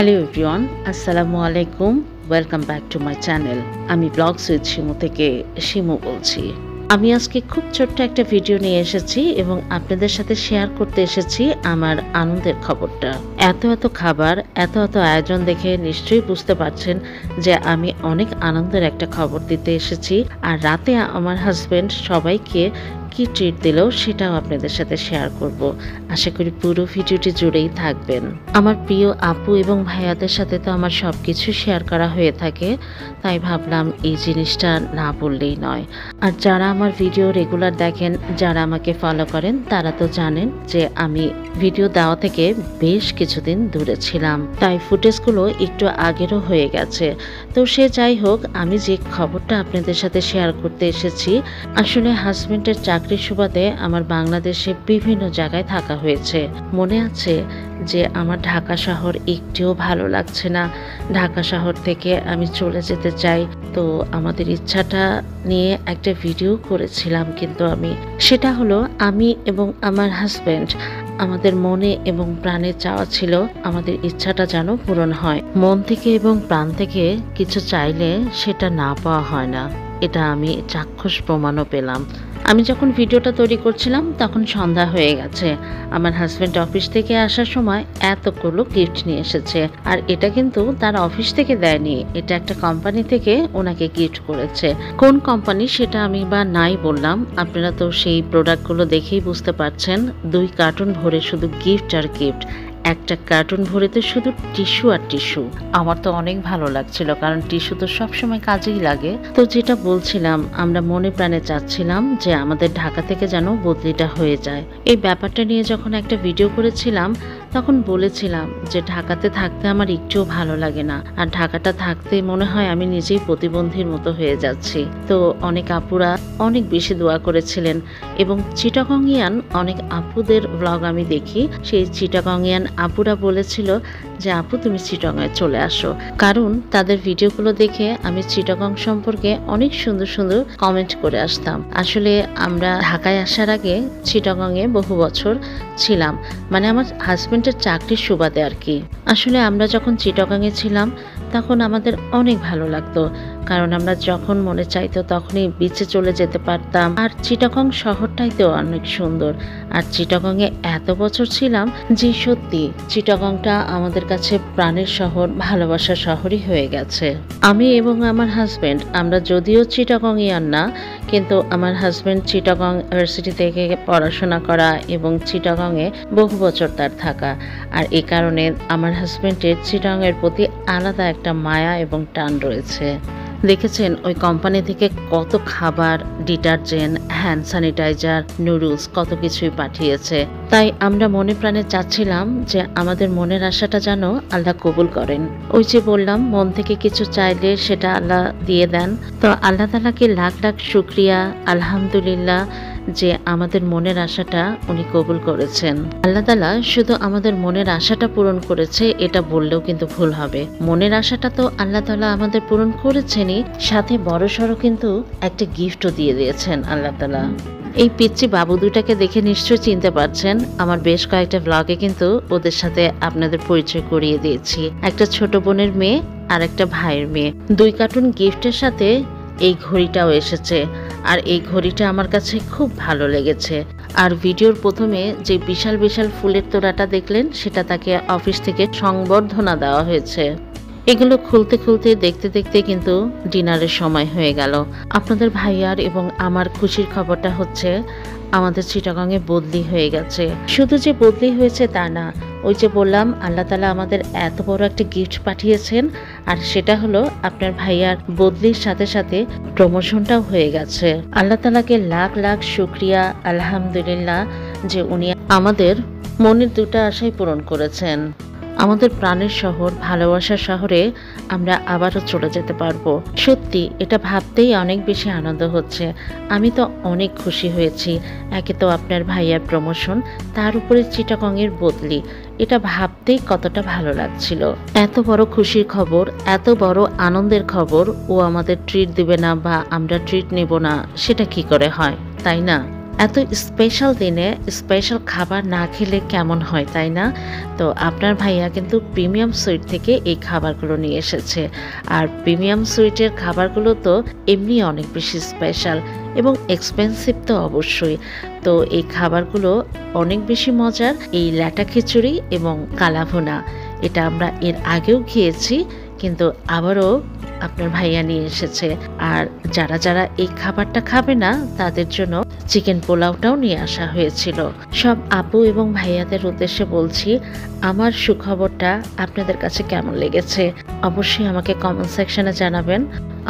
Hello everyone, আসসালামু আলাইকুম। Welcome back to my channel. আমি ব্লগস উইথ শিমু থেকে শিমু বলছি। আমি আজকে খুব ছোট্ট একটা ভিডিও নিয়ে এসেছি এবং আপনাদের সাথে শেয়ার করতে এসেছি আমার আনন্দের খবরটা। এত খাবার, এত আয়োজন দেখে নিশ্চয়ই বুঝতে পারছেন যে আমি অনেক আনন্দের একটা খবর দিতে এসেছি। আর রাতে আমার হাজব্যান্ড সবাইকে কি ট্রিট দিল সেটাও আপনাদের সাথে শেয়ার করব। আশা করি পুরো ভিডিওটি জুড়েই থাকবেন। আমার প্রিয় আপু এবং ভাইয়াদের সাথে তো আমার সবকিছু শেয়ার করা হয়ে থাকে, তাই ভাবলাম এই জিনিসটা না বললেই নয়। আর যারা আমার ভিডিও রেগুলার দেখেন, যারা আমাকে ফলো করেন, তারা তো জানেন যে আমি ভিডিও দেওয়া থেকে বেশ কিছুদিন দূরে ছিলাম, তাই ফুটেজগুলো একটু আগেরও হয়ে গেছে। তো সে যাই হোক, আমি যে খবরটা আপনাদের সাথে শেয়ার করতে এসেছি, আসলে হাজবেন্ডের চাকরির সুবাদে আমার বাংলাদেশে বিভিন্ন জায়গায় থাকা হয়েছে। মনে আছে যে আমার ঢাকা শহর একটুও ভালো লাগছে না, ঢাকা শহর থেকে আমি চলে যেতে চাই। তো আমাদের ইচ্ছাটা নিয়ে একটা ভিডিও করেছিলাম, কিন্তু সেটা হলো আমি এবং আমার হাজব্যান্ড, আমাদের মনে এবং প্রাণে চাওয়া ছিল আমাদের ইচ্ছাটা যেন পূরণ হয়। মন থেকে এবং প্রাণ থেকে কিছু চাইলে সেটা না পাওয়া হয় না, এটা আমি চাক্ষুষ প্রমাণও পেলাম। আমি যখন ভিডিওটা তৈরি করছিলাম তখন সন্ধ্যা হয়ে গেছে। আমার হাজব্যান্ড অফিস থেকে আসার সময় এতগুলো গিফট নিয়ে এসেছে, আর এটা কিন্তু তার অফিস থেকে দেয়নি, এটা একটা কোম্পানি থেকে ওনাকে গিফট করেছে। কোন কোম্পানি সেটা আমি বা নাই বললাম, আপনারা তো সেই প্রোডাক্টগুলো দেখেই বুঝতে পারছেন। 2 কার্টুন ভরে শুধু গিফট আর গিফট, একটা কার্টুন ভরেতে শুধু টিস্যু আর টিস্যু। আমার তো অনেক ভালো লাগছিল, কারণ টিস্যু তো সবসময় কাজেই লাগে। তো যেটা বলছিলাম, আমরা মনে প্রাণে চাচ্ছিলাম যে আমাদের ঢাকা থেকে যেন বদলিটা হয়ে যায়। এই ব্যাপারটা নিয়ে যখন একটা ভিডিও করেছিলাম তখন বলেছিলাম যে ঢাকাতে থাকতে আমার একটুও ভালো লাগে না, আর ঢাকাটা থাকতে মনে হয় আমি নিজেই প্রতিবন্ধীর মতো হয়ে যাচ্ছি। তো অনেক আপুরা অনেক বেশি দোয়া করেছিলেন, এবং চিটাগংইয়ান অনেক আপুদের ব্লগ আমি দেখি, সেই চিটাগংইয়ান আপুরা বলেছিল যে আপু তুমি চিটাগংয়ে চলে আসো, কারণ তাদের ভিডিওগুলো দেখে আমি চিটাগং সম্পর্কে অনেক সুন্দর সুন্দর কমেন্ট করে আসতাম। আসলে আমরা ঢাকায় আসার আগে চিটাগংয়ে বহু বছর ছিলাম, মানে আমার হাজবেন্ডের চাকরির সুবাদে আর কি। আসলে আমরা যখন চিটাগংয়ে ছিলাম তখন আমাদের অনেক ভালো লাগতো, কারণ আমরা যখন মনে চাইতো তখনই বিচে চলে যেতে পারতাম। আর চিটাগং শহরটাইতেও অনেক সুন্দর। আর চিটাগংয়ে এত বছর ছিলাম যে সত্যি চিটাগংটা আমাদের কাছে প্রাণের শহর, ভালোবাসার শহরই হয়ে গেছে। আমি এবং আমার হাজবেন্ড, আমরা যদিও চিটাগংইয়ান না, কিন্তু আমার হাজবেন্ড চিটাগং ইউনিভার্সিটি থেকে পড়াশোনা করা এবং চিটাগংয়ে বহু বছর তার থাকা, আর এই কারণে আমার হাজবেন্ডের চিটাগংয়ের প্রতি আলাদা একটা মায়া এবং টান রয়েছে। দেখেছেন ওই কোম্পানি থেকে কত খাবার, ডিটারজেন্ট, হ্যান্ড স্যানিটাইজার, নুডলস, কত কিছুই পাঠিয়েছে। তাই আমরা মনে প্রাণে চাচ্ছিলাম যে আমাদের মনের আশাটা যেন আল্লাহ কবুল করেন। ওই যে বললাম, মন থেকে কিছু চাইলে সেটা আল্লাহ দিয়ে দেন। তো আল্লাহ তাআলাকে লাখ লাখ শুকরিয়া, আলহামদুলিল্লাহ যে আমাদের মনের আশাটা উনি কবুল করেছেন। আল্লাহ তাআলা শুধু আমাদের মনের আশাটা পূরণ করেছে এটা বললেও কিন্তু ভুল হবে। মনের আশাটা তো আল্লাহ তাআলা আমাদের পূরণ করেছেনই, সাথে বড়সড় কিন্তু একটা গিফটও দিয়ে দিয়েছেন আল্লাহ তাআলা। এই পিচ্চি বাবু দুটাকে দেখে নিশ্চয়ই চিনতে পারছেন। আমার বেশ কয়েকটা ব্লগে কিন্তু ওদের সাথে আপনাদের পরিচয় করিয়ে দিয়েছি। একটা ছোট বোনের মেয়ে আর একটা ভাইয়ের মেয়ে। 2 কার্টুন গিফটের সাথে এই ঘড়িটাও এসেছে, আর এই ঘড়িটা আমার কাছে খুব ভালো লেগেছে। আর ভিডিওর প্রথমে যে বিশাল বিশাল ফুলের তোড়াটা দেখলেন, সেটা তাকে অফিস থেকে সংবর্ধনা দেওয়া হয়েছে। এগুলো খুলতে খুলতে দেখতে দেখতে কিন্তু ডিনারের সময় হয়ে গেল। আপনাদের ভাইয়ার এবং আমার খুশির খবরটা হচ্ছে আমাদের চিটাগংয়ে বদলি হয়ে গেছে। শুধু যে বদলি হয়েছে তা না, ওই যে বললাম আল্লাহ তাআলা আমাদের এত বড় একটা গিফট পাঠিয়েছেন, আর সেটা হলো আপনার ভাইয়ার বদলির সাথে সাথে প্রমোশনটাও হয়ে গেছে। আল্লাহ তাআলাকে লাখ লাখ শুকরিয়া, আলহামদুলিল্লাহ যে উনি আমাদের মনের 2টা আশাই পূরণ করেছেন। আমাদের প্রাণের শহর, ভালোবাসার শহরে আমরা আবারও চলে যেতে পারবো। সত্যি এটা ভাবতেই অনেক বেশি আনন্দ হচ্ছে। আমি তো অনেক খুশি হয়েছি। একে তো আপনার ভাইয়ার প্রমোশন, তার উপরে চিটাগংয়ের বদলি, এটা ভাবতেই কতটা ভালো লাগছিল। এত বড় খুশির খবর, এত বড় আনন্দের খবর, ও আমাদের ট্রিট দিবে না বা আমরা ট্রিট নেব না, সেটা কি করে হয়, তাই না? এত স্পেশাল দিনে স্পেশাল খাবার না খেলে কেমন হয়, তাই না? তো আপনার ভাইয়া কিন্তু প্রিমিয়াম সুইট থেকে এই খাবারগুলো নিয়ে এসেছে। আর প্রিমিয়াম সুইটের খাবারগুলো তো এমনি অনেক বেশি স্পেশাল এবং এক্সপেন্সিভ তো অবশ্যই। তো এই খাবারগুলো অনেক বেশি মজার। এই ল্যাটা খিচুড়ি এবং কালাভুনা, এটা আমরা এর আগেও খেয়েছি, কিন্তু আবারও আপনার ভাইয়া নিয়ে এসেছে। আর যারা যারা এই খাবারটা খাবে না তাদের জন্য চিকেন পোলাওটাও নিয়ে আসা হয়েছিল। সব আপু এবং ভাইয়াদের উদ্দেশ্যে বলছি, আমার সুখবরটা আপনাদের কাছে কেমন লেগেছে অবশ্যই আমাকে কমেন্ট সেকশনে জানাবেন।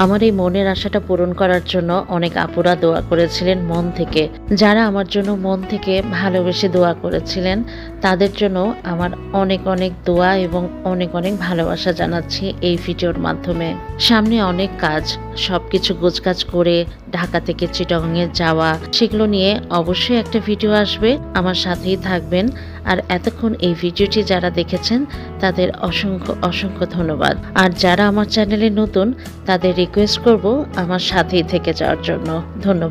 আমার এই মনের আশাটা পূরণ করার জন্য অনেক আপুরা দোয়া করেছিলেন মন থেকে। যারা আমার জন্য মন থেকে ভালোবেসে দোয়া করেছিলেন তাদের জন্য আমার অনেক অনেক দোয়া এবং অনেক অনেক ভালোবাসা জানাচ্ছি এই ভিডিওর মাধ্যমে। সামনে অনেক কাজ, সবকিছু গোছগাছ করে ঢাকা থেকে চিটাগাংয়ে যাওয়া, সেগুলো নিয়ে অবশ্যই একটা ভিডিও আসবে। আমার সাথেই থাকবেন। আর এতক্ষণ এই ভিডিওটি যারা দেখেছেন তাদের অসংখ্য অসংখ্য ধন্যবাদ। আর যারা আমার চ্যানেলে নতুন তাদের রিকোয়েস্ট করব আমার সাথেই থেকে যাওয়ার জন্য। ধন্যবাদ।